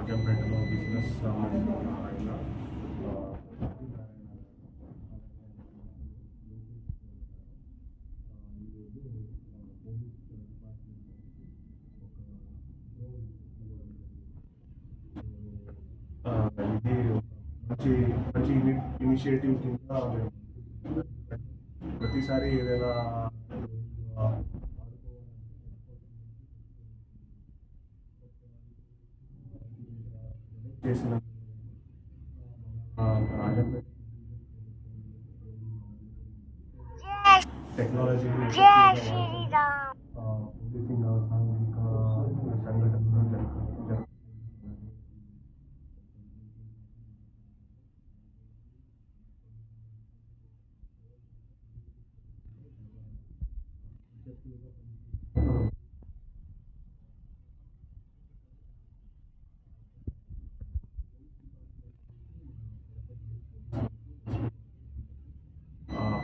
రాజంపేటలో business ఇది మంచి మంచి ఇనిషియేటివ్ కింద ప్రతిసారి ఏదైనా చేసిన రాజంపేట టెక్నాలజీ పోలీసింగ్ సాంఘిక సంఘటనలు జరుగుతుంది.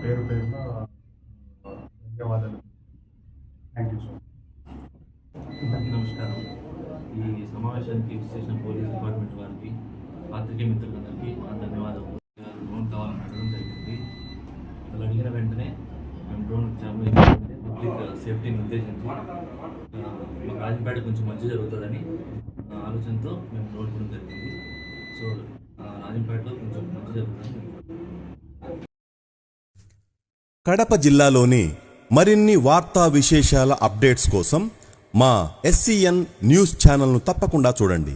పేరు పేరున ధన్యవాదాలు. Thank you so much. అందరికీ నమస్కారం. ఈ సమావేశానికి విశేషణ పోలీస్ డిపార్ట్మెంట్ వారికి, పాత్రికేయ మిత్రులందరికీ ధన్యవాదాలు. డ్రోన్ కావాలని అడగడం జరిగింది. వాళ్ళు అడిగిన వెంటనే మేము డ్రోన్ ఇచ్చాము. ఎందుకంటే పబ్లిక్ సేఫ్టీని ఉద్దేశించి మా రాజంపేట కొంచెం మంచి జరుగుతుందని ఆలోచనతో మేము డ్రోన్ ఇవ్వడం జరిగింది. సో రాజంపేటలో కొంచెం మంచి జరుగుతుంది. కడప జిల్లాలోని మరిన్ని వార్తా విశేషాల అప్డేట్స్ కోసం మా SCN న్యూస్ ఛానల్ను తప్పకుండా చూడండి.